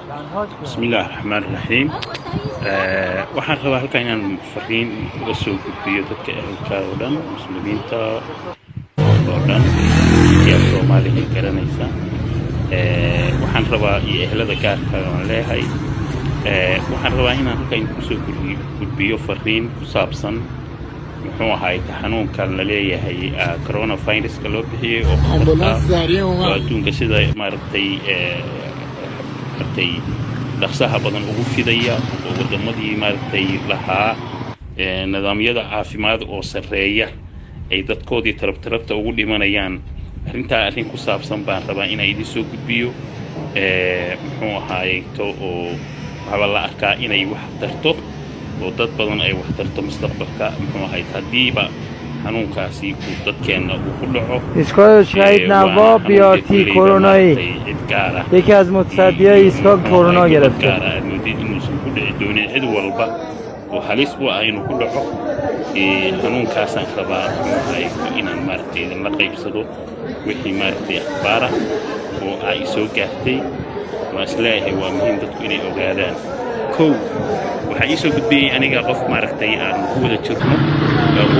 بسم الله الرحمن الرحيم. waxaan rabaa halkan inaan fariin uga soo gudbiyo dadka ehelka oo dhan muslimiinta oo dhan iyo Soomaaliya garanaysa. waxaan rabaa iyo ehelada gaarka ah oo leeyahay waxaan rabaa inaan halkan ku soo gudbiyo fariin ku saabsan muxuu ahaay xanuunkan la leeyahay coronavirus ka loo bixiyay oo adduunka sida maaragtay dhaqsaha badan ugu fidaya oo wadamadii maaragtay lahaa nidaamyada caafimaad oo sareeya ay dadkoodii tarabta ugu dhimanayaan arrin ku saabsan baan rabaa in ay idin soo gudbiyo muxuu ahaay oo waxa la arkaa inay wax tarto oo dad badan ay wax tarto mustaqbalka muxuu ahaay hadiiba xanuunkaasi uu dadkeena uu ku dhaco ایستگاه شهید نواب بیاتی کرونایی یکی از متصدیای ایستگاه کرونا گرفته cid walba oo halis u ah inuu ku dhaco xanuunkaasaan rabaa inaan maaragtay la qaybsado wixii maaragtay akhbaara oo ay soo gaartay waa isleeyahay waa muhiim dadku inay ogaadaan kow waxaa ii soo gudbiyey aniga qof maaragtay aan ku wada jirno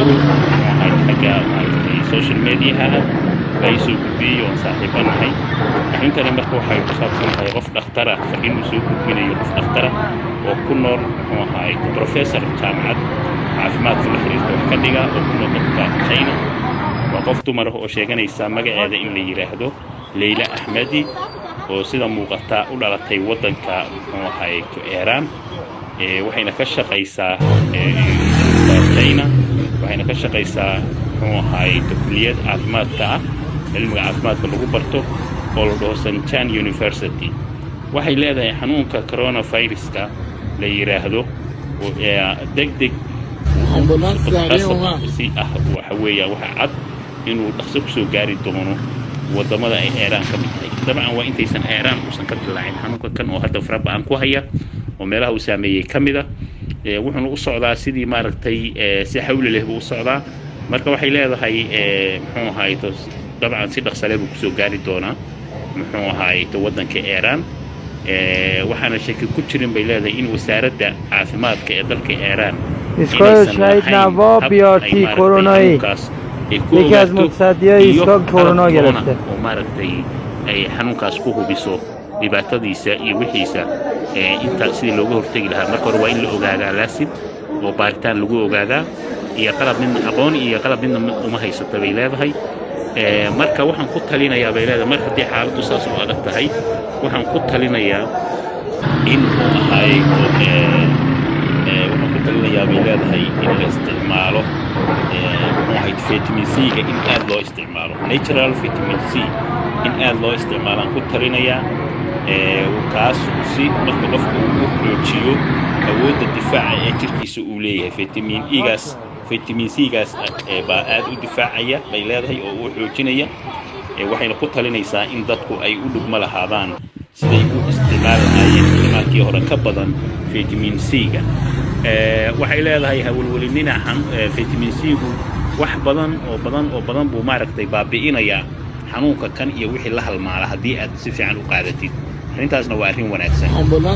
urur xagga maaragtay social media ay soo gudbiyey oo saaxiibanahay arrintani marka waxay ku saabsan tahay qof dhakhtar ah fariin uu soo gudbinayo qof dhakhtar ah oo ku nool muxuu ahaay professor jaamacad caafimaadka la xiriirta wax ka dhiga oo ku nool dalka China waa qof dumar ah oo sheeganaysa magaceeda in la yiraahdo Leila Ahmadi oo sida muuqata u dhalatay wadanka muxuu ahaay Iran waxayna ka shaqaysaa China waxayna ka shaqaysaa muxuu ahaay kulliyad caafimaadka ah cilmiga caafimaadka lagu barto oo la dhaho Sanjan University waxay leedahay xanuunka coronavirus-ka la yiraahdo oo degdeg ambulance si ah waxa weeyaa waxa cad inuu dhaqso ku soo gaari doono wadamada ay Iran ka mid tahay dabcan waa intaysan Iran uusan ka dilaacin xanuunka kan oo hadda faraba aan ku haya oo meelaha uu saameeyay kamida wuxuuna u socdaa sidii maaragtay si xawli leh buu u socdaa marka waxay leedahay muxuu ahaay dabcan si dhaqso leh buu ku soo gaari doonaa muxuu ahaay wadanka Iran waxaana shaki ku jirin bay leedahay in wasaaradda caafimaadka ee dalka Iran ایستگاه شهید نواب بیاتی کرونایی یکی از متصدیای ایستگاه کرونا گرفته oo maaragtay ay xanuunkaas ku hubiso dhibaatadiisa iyo wixiisa inta sidii looga hortagi lahaa marka hore waa in la ogaadaa laasim oo baaritaan lagu ogaadaa iyo qalab min aqoon iyo qalab min uma haysata bay leedahay marka waxaan ku talinayaa bay leedahay mar haddii xaaladdu saas u adag tahay waxaan ku talinayaa in uu ahaay waxaan ku talinayaa bay leedahay in la isticmaalo muxuu ahayd vitamin C-ga in aad loo isticmaalo natural vitamin C in aad loo isticmaalaan ku talinayaa kaas si marka qofku uu xoojiyo awoodda difaaca ee jirkiisa uu leeyahay vitamin C-gaas baa aad u difaacaya bay leedahay oo uu xoojinaya waxayna ku talinaysaa in dadku ay u dhugma lahaadaan siday u isticmaalayeen isticmaalkii hore ka badan vitamin C-ga waxay leedahay hawlwalinina vitamin C-gu wax badan buu maaragtay baabi'inayaa xanuunka kan iyo wixii la halmaala haddii aad si fiican u qaadatid arrintaasna waa arrin wanaagsan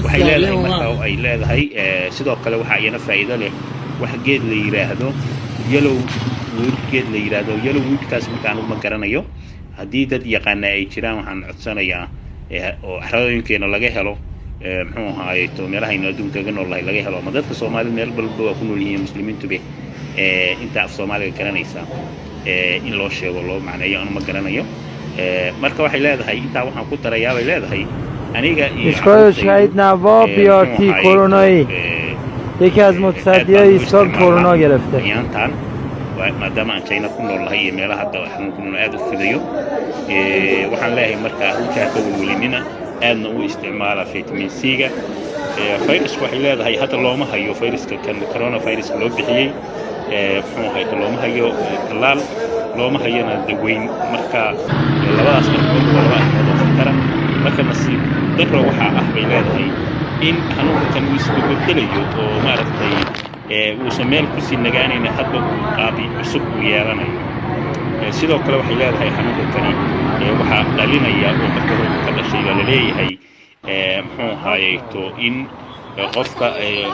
waxay leedahay marka ay leedahay sidoo kale waxa ayana faa'iido leh wax geed la yiraahdo yellow wood kaas markaan uma garanayo haddii dad yaqaana ay jiraan waxaan codsanayaa oo xarooyinkeena laga helo muxuu ahaay meelaha aynu adduunka kaga noolahay laga helo ama dadka Soomaalida meel walba waa ku nool yihiin muslimiintu inta af Soomaaliga garanaysa in loo sheego loo macneeyo aan ma garanayo marka waxay leedahay inta waxaan ku darayaa bay leedahay aniga iyo ایستگاه شهید نواب بیاتی کرونایی یکی از متصدیای ایستگاه کرونا گرفته maadaama aan China ku noolahay iyo meelaha hadda xanuunku aad u fidayo waxaan leeyahay marka halkaa ka welwelinina aadna u isticmaala vitamin C-ga virus waxay leedahay hadda looma hayo viruska kan coronavirus loo bixiyay muxuu ahaay looma hayo talaal looma hayana daweyn marka labadaas markood waa laba arrimood oo khatar ah marka nasiib darro waxa ah bay leedahay in xanuunka kan uu isku bedelayo oo maaragtay uusan meel ku sii nagaanayna hadba uu qaabi cusub u yeelanayo sidoo kale waxay leedahay xanuunka kani waxaa dhalinaya oo marka hore ka dhashay la leeyahay muxuu ahaayeeto in qofka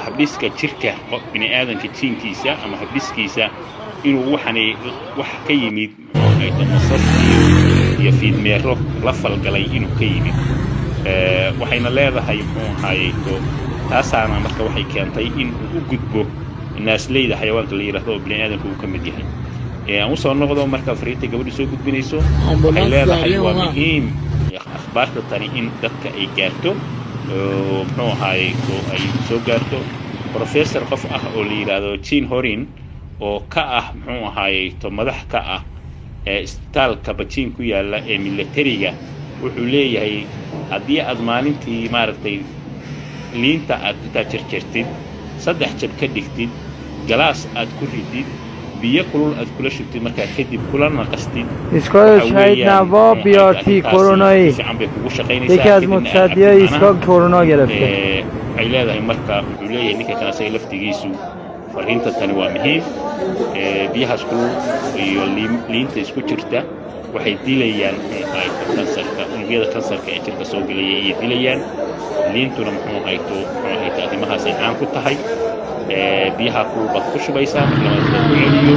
habdhiska jirka bini aadanka jiinkiisa ama habdhiskiisa inuu wax ka yimid muxuu ahaayeeto masas iyo fiidmeero la falgalay inuu ka yimid waxayna leedahay muxuu ahaayeeto taasaana marka waxay keentay in uu u gudbo naasleyda xayawaanka la yiraahdo bini aadanka uu ka mid yahay aan u soo noqdo marka fariinta gabadhu soo gudbinayso waxay leedahay waa muhiim akhbaarta tani in dadka ay gaarto muxuu ahaayeeto ay soo gaarto professor qof ah oo la yiraahdo Jean Horin oo ka ah muxuu ahaayeeto madax ka ah isbitaalka Beijing ku yaala ee militariga wuxuu leeyahay haddii aad maalintii maaragtay liinta aad intaad jarjartid 3 jab ka dhigtid galaas aad ku ridid biyo kulul aad kula shubtid markaa kadib kula naqastid ایستگاه شهید نواب بیارتی کرونایی یکی از متصدیای ایستگاه کرونا گرفته waxay leedahay marka wuxuu leeyahay ninka kana say laftigiisu fariinta tani waa muhiim biyahaas kulul iyo liinta isku jirta waxay dilayaan kansarka unugyada kansarka ee jirka soo gelaya iyo dilayaan liintuna muxuu ahayto arrimahaas ay caan ku tahay biyaha kulul baad ku shubaysaa marka la ku celiyo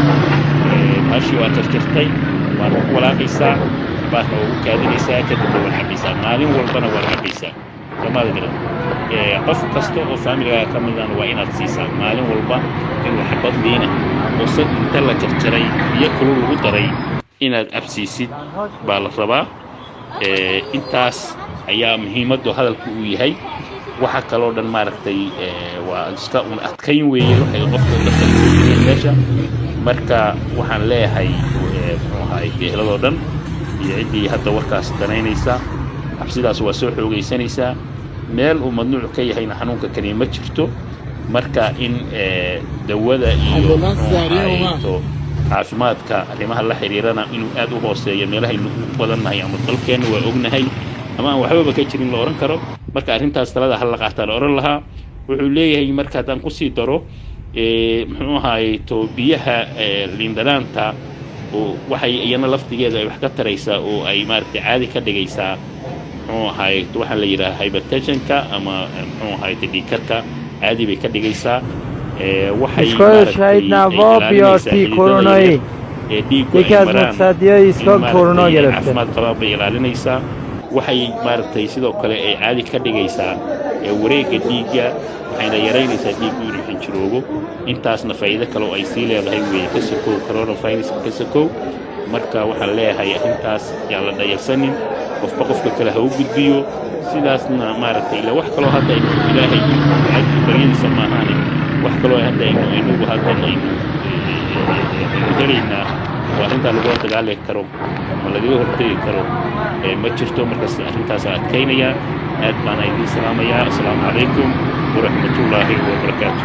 baashii waa jarjartay waad ku walaaqaysaa baadna waa u kaadinaysaa kadibna waad cabaysaa maalin walbana waad cabaysaa soomaalida garan qof kasta oo faamiligaaga ka midana waa inaad siisaa maalin walba in xabad liina oo sad inta la jarjaray biyo kulul lagu daray inaad absiisid baa la rabaa intaas ayaa muhiimaddu hadalku uu yahay waxa kaloo dhan maaragtay waa iska adkayn weeye waxay qofka la taliyeen meesha marka waxaan leeyahay muxuu ahaay geeladoo dhan iyo ciddii hadda warkaas danaynaysa xabsidaas waa soo xoogaysanaysaa meel uu madnuuc ka yahayna xanuunka kani ma jirto marka in dawada iyo caafimaadka arrimaha la xiriirana inuu aad u hooseeyo meelahaynu u badannahay ama dalkeenna waa ognahay ama aan waxbaba ka jirin la oran karo marka arrintaas talada hal la qaataa la oran lahaa wuxuu leeyahay marka haddaan ku sii daro muxuu ahaayeeto biyaha liindhanaanta waxay iyana laftigeeda ay wax ka taraysaa oo ay maaragtay caadi ka dhigaysaa muxuu ahaayeeto waxaa la yidhaha hypertensionka ama muxuu ahaayeeto dhiigkarka caadi bay ka dhigaysaa ایستگاه شهید نواب بیارتی کرونایی یکی از متصدیای ایستگاه کرونا گرفته caafimaad qabaan bay ilaalinaysaa waxay maaragtay sidoo kale ay caadi ka dhigaysaa wareegga dhiigga waxayna yaraynaysaa dhiiggu inuu xinjiroobo intaasna faa'iido kale oo ay sii leedahay weeye ka sokow coronaviruska ka sokow marka waxaan leeyahay arrintaas yaan la dhayalsanin qofba qofka kale ha u gudbiyo sidaasna maaragtay ila wax kaloo hadda aynu ilaahay baryadiisa maahaane wax kaloo hadda aynugu hadda aynu helaynaa oo arrintaa lagula dagaali karo ama lagaga hortegi karo ma jirto markaas arrintaas adkaynaya aad baan idiin salaamayaa assalaamu calaykum waraxmatullaahi wabarakaatu